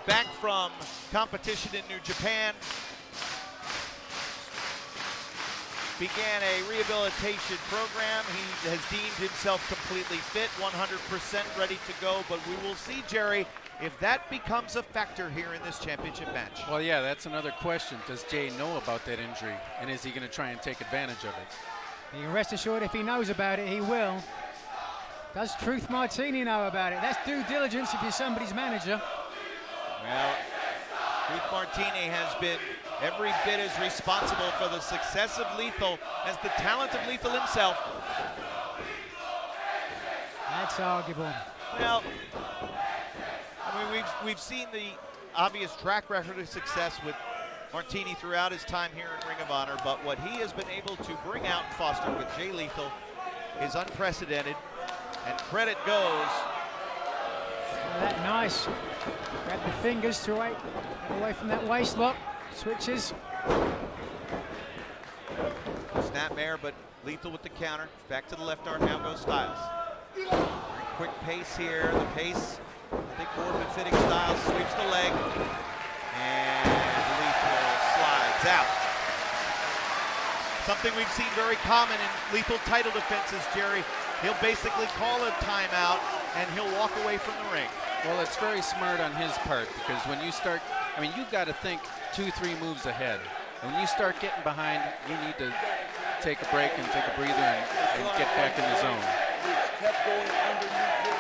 back from competition in New Japan. Began a rehabilitation program. He has deemed himself completely fit, 100% ready to go, but we will see, Jerry, if that becomes a factor here in this championship match. Well, yeah, that's another question. Does Jay know about that injury, and is he going to try and take advantage of it? You can rest assured if he knows about it, he will. Does Truth Martini know about it? That's due diligence if you're somebody's manager. Well, Truth Martini has been every bit as responsible for the success of Lethal as the talent of Lethal himself. That's arguable. Well, I mean, we've seen the obvious track record of success with Martini throughout his time here in Ring of Honor, but what he has been able to bring out and foster with Jay Lethal is unprecedented, and credit goes. That nice. Grab the fingers to get away from that waist lock. Switches. Snapmare, but Lethal with the counter. Back to the left arm, now goes Styles. Quick pace here, the pace, I think more befitting Styles, sweeps the leg, and Lethal slides out. Something we've seen very common in Lethal title defenses, Jerry. He'll basically call a timeout, and he'll walk away from the ring. Well, it's very smart on his part, because when you start, I mean, you've got to think 2-3 moves ahead. And when you start getting behind, you need to take a break and take a breather and get back in the zone.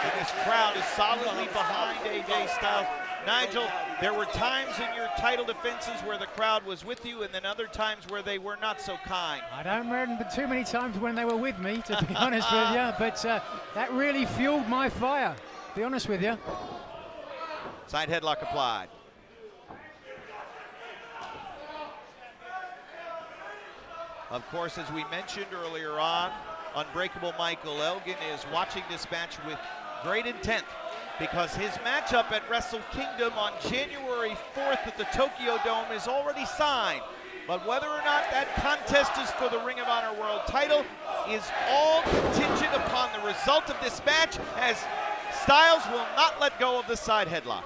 And this crowd is solidly behind AJ Styles. Nigel, there were times in your title defenses where the crowd was with you, and then other times where they were not so kind. I don't remember too many times when they were with me, to be honest with you, but that really fueled my fire, to be honest with you. Side headlock applied. Of course, as we mentioned earlier on, Unbreakable Michael Elgin is watching this match with great intent, because his matchup at Wrestle Kingdom on January 4th at the Tokyo Dome is already signed. But whether or not that contest is for the Ring of Honor World title is all contingent upon the result of this match, as Styles will not let go of the side headlock.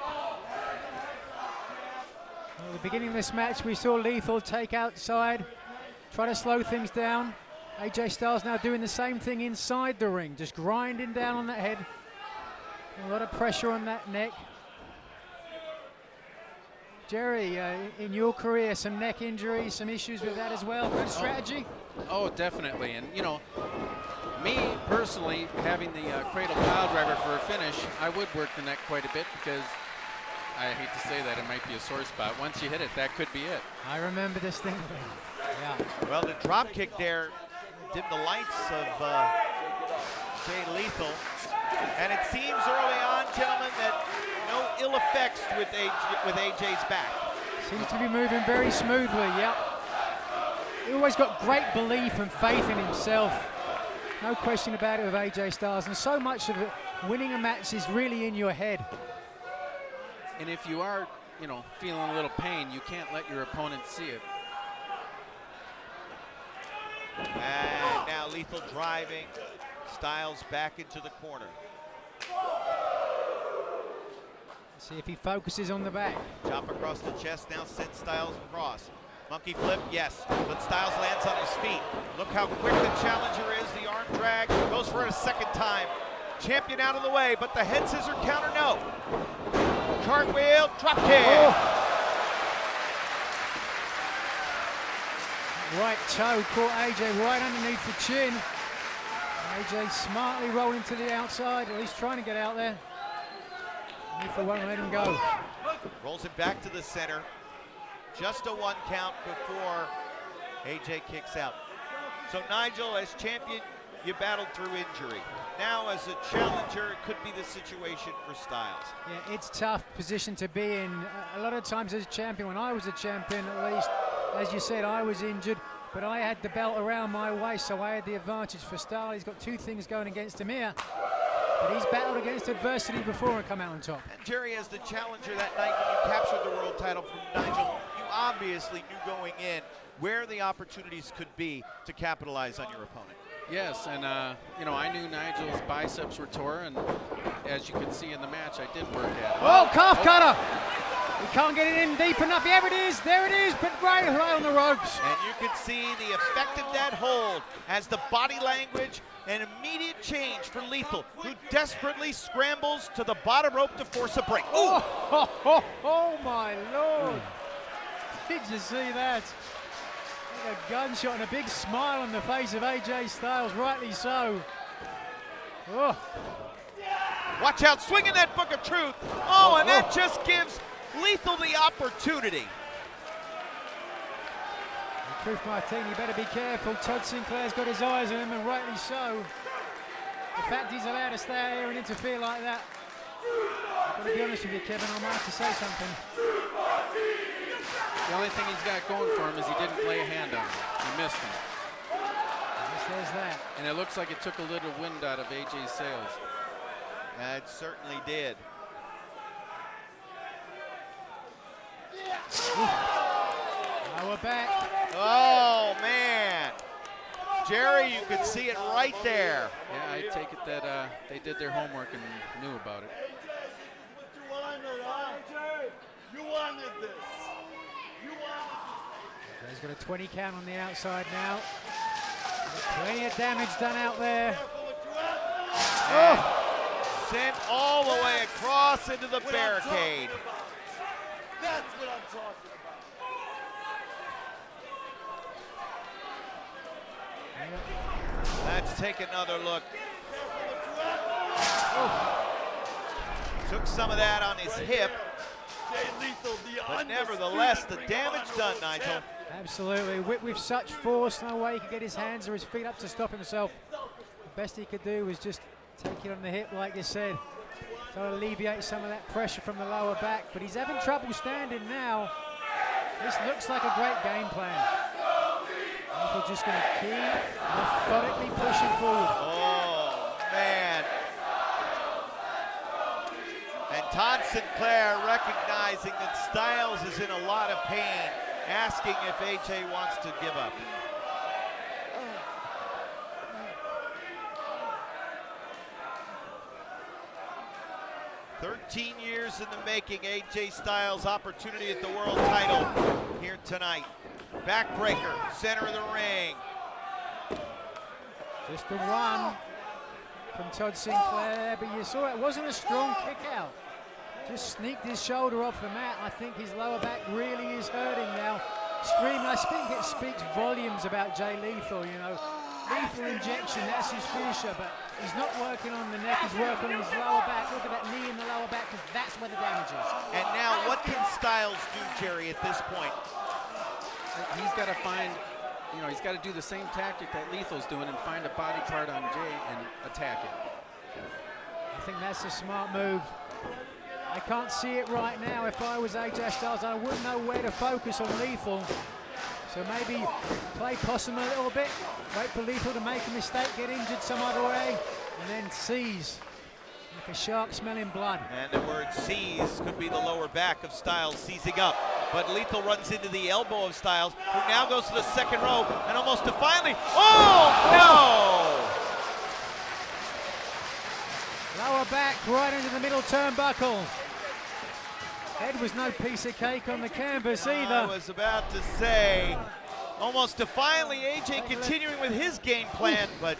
At the beginning of this match, we saw Lethal take outside, try to slow things down. AJ Styles now doing the same thing inside the ring, just grinding down on that head. A lot of pressure on that neck. Jerry, in your career, some neck injuries, some issues with that as well. Good strategy? Oh, definitely. And, you know, me personally, having the cradle pile driver for a finish, I would work the neck quite a bit, because I hate to say that, it might be a sore spot. Once you hit it, that could be it. I remember this thing. Yeah. Well, the drop kick there dimmed the lights of Jay Lethal. And it seems early on, gentlemen, that no ill effects with AJ's back. Seems to be moving very smoothly, yep. He always got great belief and faith in himself. No question about it with AJ Styles. And so much of it, winning a match is really in your head. And if you are, you know, feeling a little pain, you can't let your opponent see it. And now Lethal driving Styles back into the corner. See if he focuses on the back. Chop across the chest, now sends Styles across. Monkey flip, yes, but Styles lands on his feet. Look how quick the challenger is. The arm drag goes for a second time. Champion out of the way, but the head scissor counter, no. Cartwheel, drop kick. Oh. Right toe caught AJ right underneath the chin. AJ smartly rolling to the outside, at least trying to get out there. Lethal won't let him go. Rolls it back to the center. Just a 1 count before AJ kicks out. So Nigel, as champion, you battled through injury. Now as a challenger, it could be the situation for Styles. Yeah, it's a tough position to be in. A lot of times as a champion, when I was a champion at least, as you said, I was injured, but I had the belt around my waist, so I had the advantage for Styles. He's got 2 things going against him here, but he's battled against adversity before and come out on top. And Jerry, as the challenger that night when you captured the world title from Nigel, you obviously knew going in where the opportunities could be to capitalize on your opponent. Yes, and you know, I knew Nigel's biceps were tore, and as you can see in the match, I did work at it. Oh, calf cutter! can't get it in deep enough. There it is, but right on the ropes. And you can see the effect of that hold as the body language and immediate change for Lethal, who desperately scrambles to the bottom rope to force a break. Ooh. Oh my Lord. Did you see that? Like a gunshot and a big smile on the face of AJ Styles, rightly so. Oh. Watch out, swinging that Book of Truth. Oh, and that just gives Lethal the opportunity. Truth Martini, better be careful. Todd Sinclair's got his eyes on him, and rightly so. The fact he's allowed to stay out here and interfere like that. I've got to be honest with you, Kevin, I might have to say something. The only thing he's got going for him is he didn't lay a hand on him. He missed him. Yes, there's that. And it looks like it took a little wind out of AJ's sails. It certainly did. Now we're back. Oh, man. Jerry, you could see it right there. Yeah, I take it that they did their homework and knew about it. You wanted this. He's got a 20 count on the outside now. Plenty of damage done out there. Oh. Sent all the way across into the barricade. That's what I'm talking about. Let's take another look. Took some of that on his hip, but nevertheless, the damage done, Nigel. Absolutely, whipped with such force, no way he could get his hands or his feet up to stop himself. The best he could do was just take it on the hip, like you said, try to alleviate some of that pressure from the lower back, but he's having trouble standing now. This looks like a great game plan. We're just going to keep methodically pushing forward. Oh, man. And Todd Sinclair recognizing that Styles is in a lot of pain, asking if AJ wants to give up. "13 years in the making, AJ Styles' opportunity at the world title here tonight. Backbreaker, center of the ring. Just the one from Todd Sinclair, but you saw it wasn't a strong kick out. Just sneaked his shoulder off the mat. I think his lower back really is hurting now. Screaming, I think it speaks volumes about Jay Lethal, you know. Lethal injection, that's his finisher, but he's not working on the neck, he's working on his lower back. Look at that knee in the lower back, because that's where the damage is. And now what can Styles do, Jerry, at this point? He's got to find, he's got to do the same tactic that Lethal's doing and find a body part on Jay and attack it. I think that's a smart move. I can't see it right now. If I was AJ Styles, I wouldn't know where to focus on Lethal. So maybe play possum a little bit, wait for Lethal to make a mistake, get injured some other way, and then seize like a shark smelling blood. And the word seize could be the lower back of Styles seizing up. But Lethal runs into the elbow of Styles, who now goes to the second row and almost defiantly, oh no! Lower back right into the middle turnbuckle. Head was no piece of cake on the canvas either. I was about to say, almost defiantly, AJ continuing with his game plan, but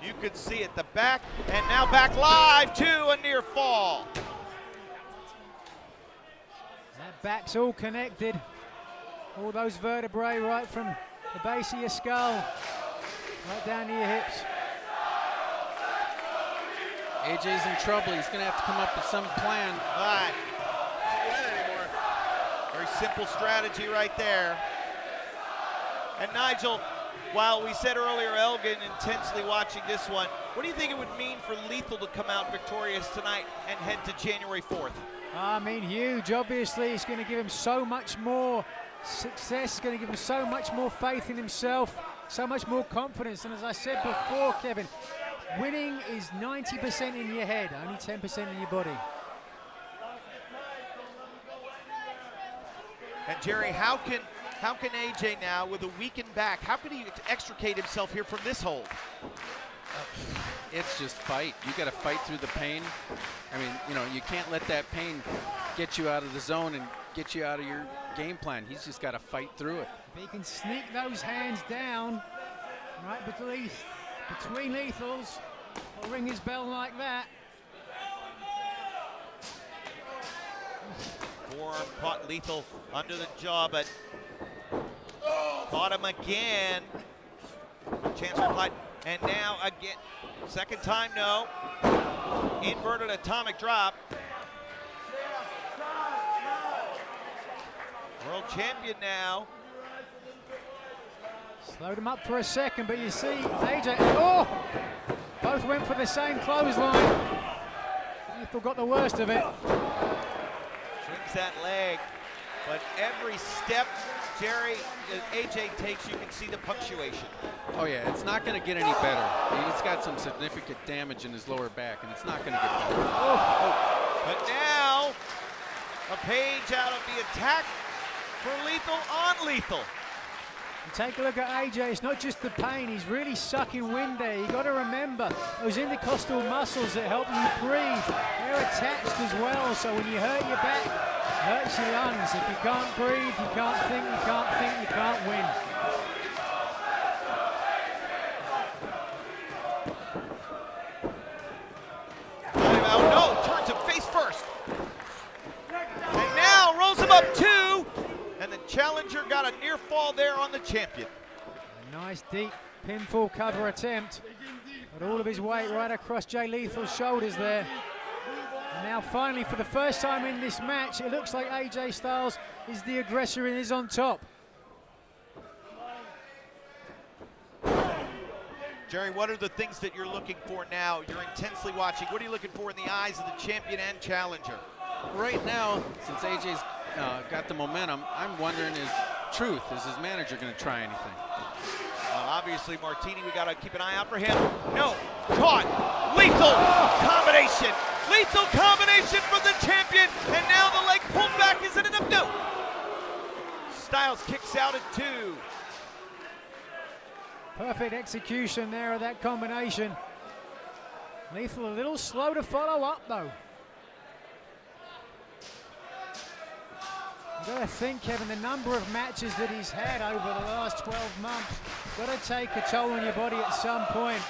you could see at the back, and now back live to a near fall. That back's all connected. All those vertebrae right from the base of your skull, right down to your hips. AJ's in trouble. He's going to have to come up with some plan. All right. Very simple strategy right there. And Nigel, while we said earlier Elgin intensely watching this one, what do you think it would mean for Lethal to come out victorious tonight and head to January 4th? I mean, huge. Obviously, it's going to give him so much more success. It's going to give him so much more faith in himself, so much more confidence. And as I said before, Kevin, winning is 90% in your head, only 10% in your body. And Jerry, how can AJ now, with a weakened back, how can he extricate himself here from this hold? It's just fight. You got to fight through the pain. I mean, you can't let that pain get you out of the zone and get you out of your game plan. He's just got to fight through it. If he can sneak those hands down, right between lethals, or ring his bell like that. Forearm caught Lethal under the jaw, but caught him again. Chance for Clyde, and now again, second time no. Inverted atomic drop. World champion now. Slowed him up for a second, but you see AJ, oh! Both went for the same clothesline. Lethal got the worst of it. Trims that leg, but every step AJ takes, you can see the punctuation. Oh yeah, it's not going to get any better. He's got some significant damage in his lower back, and it's not going to get better. Oh. But now, a page out of the attack for Lethal on Lethal. And take a look at AJ, it's not just the pain, he's really sucking wind there. You got to remember, those intercostal muscles that help you breathe, they're attached as well, so when you hurt your back, it hurts your lungs. If you can't breathe, you can't think, you can't win. Oh no, turns him face first. And now rolls him up two, and the challenger got a near fall there on the champion. A nice deep pinfall cover attempt, but all of his weight right across Jay Lethal's shoulders there. And now finally, for the first time in this match, it looks like AJ Styles is the aggressor and is on top. Jerry, what are the things that you're looking for now? You're intensely watching. What are you looking for in the eyes of the champion and challenger? Right now, since AJ's got the momentum, I'm wondering is his manager going to try anything? Well, obviously, Martini, we got to keep an eye out for him. No, caught, lethal combination. Lethal combination for the champion, and now the leg pulled back. Is it enough? No. Styles kicks out at two. Perfect execution there of that combination. Lethal a little slow to follow up though. You got to think, Kevin, the number of matches that he's had over the last 12 months, got to take a toll on your body at some point.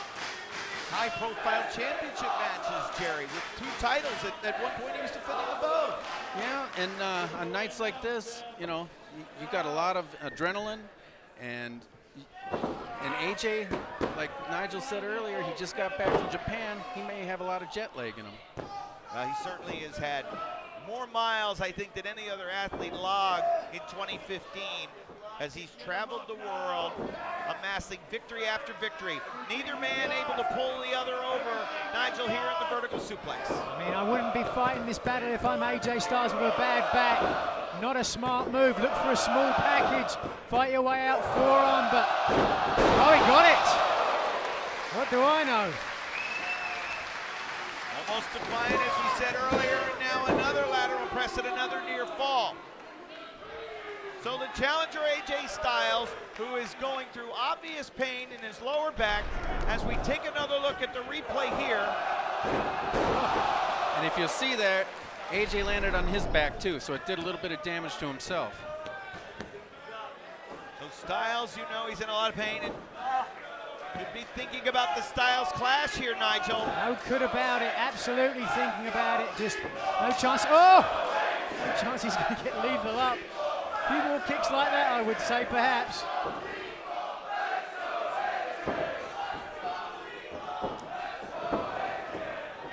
High-profile championship matches, Jerry, with two titles. At one point, he was defending them both. Yeah, and on nights like this, you know, you got a lot of adrenaline, and AJ, like Nigel said earlier, he just got back from Japan. He may have a lot of jet lag in him. He certainly has had more miles, I think, than any other athlete logged in 2015 as he's traveled the world, amassing victory after victory. Neither man able to pull the other over. Nigel here in the vertical suplex. I mean, I wouldn't be fighting this battle if I'm AJ Styles with a bad back. Not a smart move. Look for a small package. Fight your way out forearm, but oh, he got it. What do I know? Almost defiant, as we said earlier, and now another lateral press and another near fall. So the challenger, AJ Styles, who is going through obvious pain in his lower back, as we take another look at the replay here. And if you'll see there, AJ landed on his back too, so it did a little bit of damage to himself. So Styles, you know he's in a lot of pain, and could be thinking about the Styles clash here, Nigel. No good about it, absolutely thinking about it, just no chance. Oh! No chance he's going to get lethal up. A few more kicks like that, I would say, perhaps.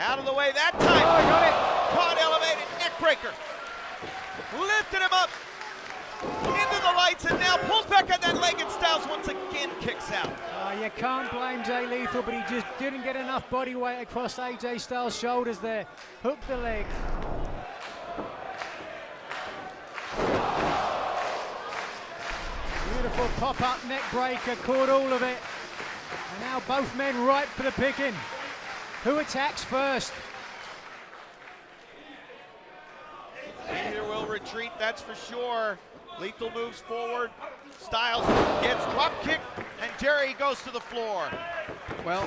Out of the way that time. Oh, he got it. Caught elevated, neck breaker. Lifted him up into the lights, and now pulls back on that leg, and Styles once again kicks out. You can't blame Jay Lethal, but he just didn't get enough body weight across AJ Styles' shoulders there. Hooked the leg. Beautiful pop-up neck breaker, caught all of it. And now both men ripe for the picking. Who attacks first? Neither will retreat, that's for sure. Lethal moves forward. Styles gets drop kicked, and Jerry goes to the floor. Well,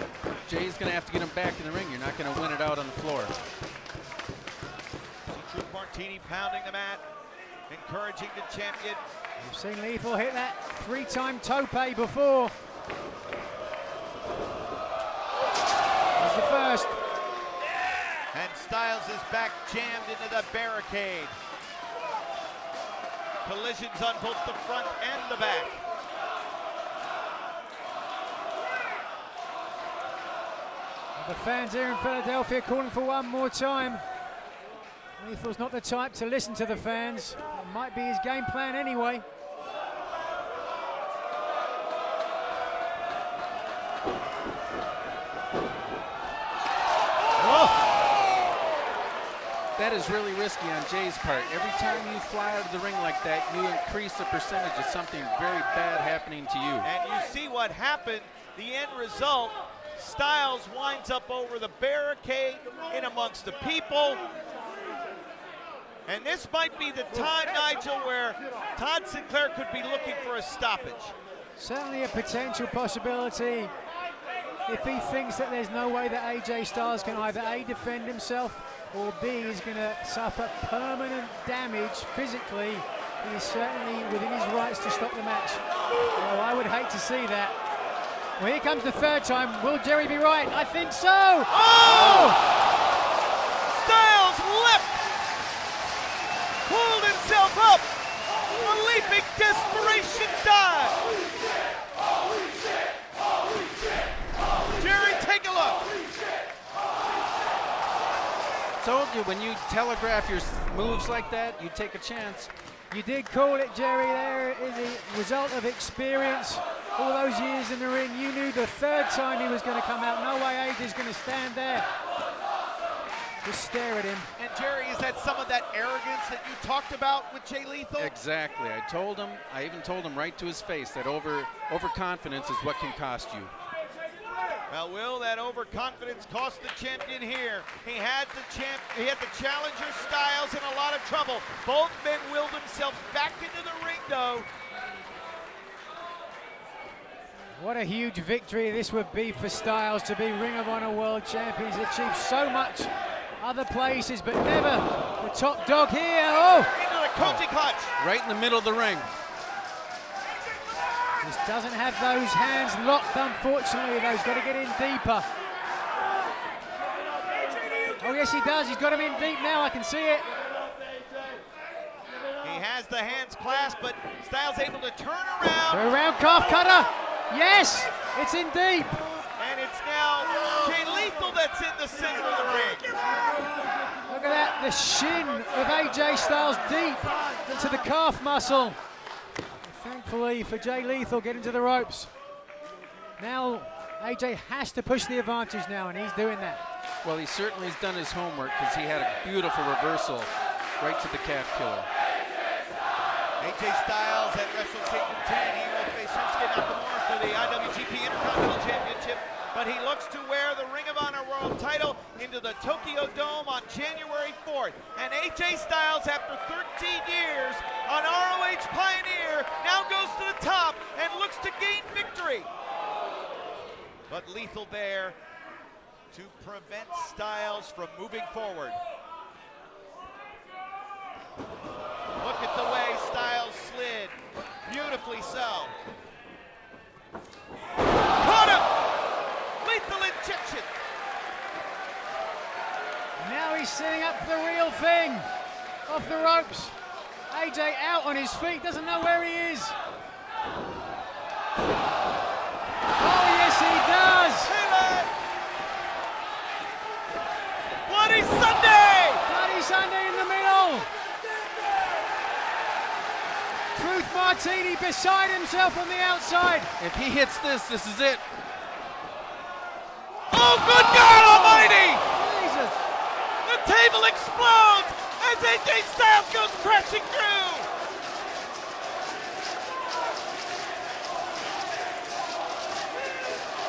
Jay's going to have to get him back in the ring. You're not going to win it out on the floor. True Martini pounding the mat, encouraging the champion. We've seen Lethal hit that 3-time tope before. There's the first. And Styles is back jammed into the barricade. Collisions on both the front and the back. The fans here in Philadelphia calling for one more time. Lethal's not the type to listen to the fans. It might be his game plan anyway. That is really risky on Jay's part. Every time you fly out of the ring like that, you increase the percentage of something very bad happening to you. And you see what happened, the end result, Styles winds up over the barricade in amongst the people. And this might be the time, Nigel, where Todd Sinclair could be looking for a stoppage. Certainly a potential possibility if he thinks that there's no way that AJ Styles can either A, defend himself, or B, is going to suffer permanent damage physically. He is certainly within his rights to stop the match. Well, I would hate to see that. Well, here comes the third time. Will Jerry be right? I think so. Oh! Styles leapt, pulled himself up, a leaping desperation dive. Jerry, take a look. Told you, when you telegraph your moves like that, you take a chance. You did call it, Jerry. There is a result of experience. All those years in the ring, you knew the third time he was going to come out. No way AJ's going to stand there. Just stare at him. And Jerry, is that some of that arrogance that you talked about with Jay Lethal? Exactly. I told him, I even told him right to his face that overconfidence is what can cost you. Well, will that overconfidence cost the champion here? He had the challenger Styles in a lot of trouble. Both men willed themselves back into the ring, though. What a huge victory this would be for Styles to be Ring of Honor World Champion. He's achieved so much other places, but never the top dog here. Oh! Into the Koji clutch. Right in the middle of the ring. Just doesn't have those hands locked, unfortunately, though. He's got to get in deeper. Oh, yes, he does. He's got him in deep now. I can see it. He has the hands clasped, but Styles able to turn around. Go around, calf cutter. Yes, it's in deep. And it's now Jay Lethal that's in the center of the ring. Look at that, the shin of AJ Styles deep into the calf muscle. Thankfully for Jay Lethal, getting to the ropes. Now AJ has to push the advantage now, and he's doing that. Well, he certainly has done his homework because he had a beautiful reversal right to the calf killer. AJ Styles at Wrestle Kingdom 10. He will face Shinsuke Nakamura for the IWGP Intercontinental Championship, but he looks to wear the Ring of Honor World title into the Tokyo Dome on January 4th. And AJ Styles, after 13 years on ROH Pioneer, now goes to the top and looks to gain victory. But Lethal there to prevent Styles from moving forward. Look at the way Styles slid. Beautifully so. Caught him! Lethal injection. Now he's setting up for the real thing. Off the ropes. AJ out on his feet, doesn't know where he is. Oh, yes, he does. Bloody Sunday! Bloody Sunday in the middle. Truth Martini beside himself on the outside. If he hits this, this is it. Oh, good God Almighty! Jesus. The table explodes as AJ Styles goes crashing through.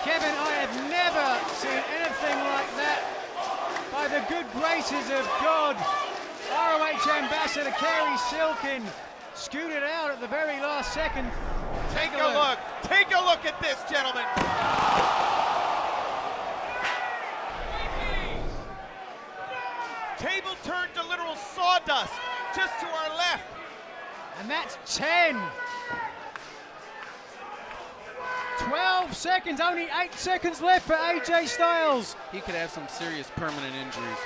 Kevin, I have never seen anything like that. By the good graces of God, ROH Ambassador Kerry Silkin scooted out at the very last second. Take a look. Take a look at this, gentlemen. Table turned to literal sawdust. just to our left. And that's 10. 12 seconds, only 8 seconds left for AJ Styles. He could have some serious permanent injuries.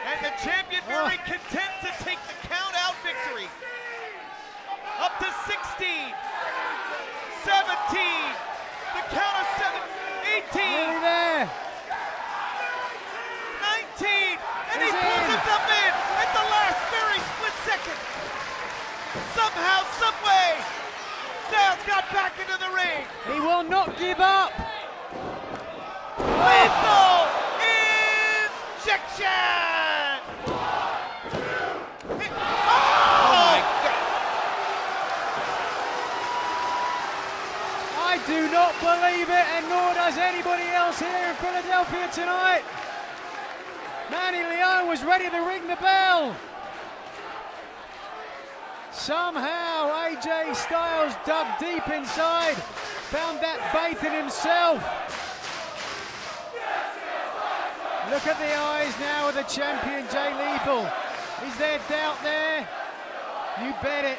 And the champion very content to take the count out victory. Up to 16, 17, the count of 18, Nearly there. 19, and he He's pulls in. himself in at the last very split second. Somehow, someway, Styles got back into the ring. He will not give up. Lethal injection! Oh! I do not believe it, and nor does anybody else here in Philadelphia tonight. Manny Leon was ready to ring the bell. Somehow AJ Styles dug deep inside, found that faith in himself. Look at the eyes now of the champion, Jay Lethal. Is there doubt there? You bet it.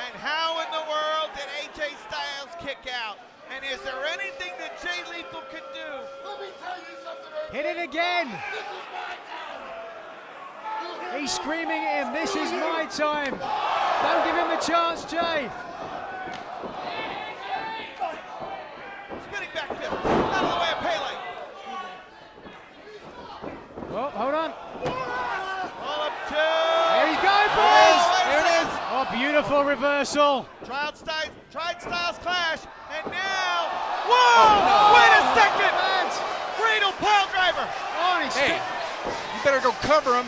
And how in the world did AJ Styles kick out? And is there anything that Jay Lethal could do? Let me tell you something. Hit it again. This is my time. He's screaming at him, this is my time. Don't give him the chance, Jay. Spinning back fist, out of the way of Pele. Oh, hold on. All up to... There he's going for Oh, it. there it is. Oh, beautiful reversal. Tried Styles clash, and now... Whoa! Wait a second! Cradle pile driver! Oh, and he's Hey, you better go cover him.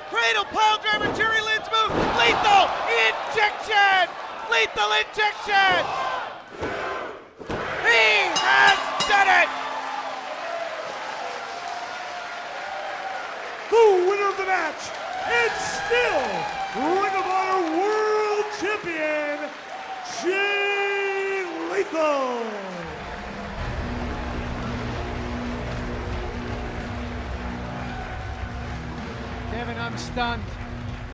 Cradle pile driver, Jerry Lynn's move! Lethal injection! Lethal injection! He has done it! The winner of the match, and still Ring of Honor World Champion, Jay Lethal. Kevin, I'm stunned.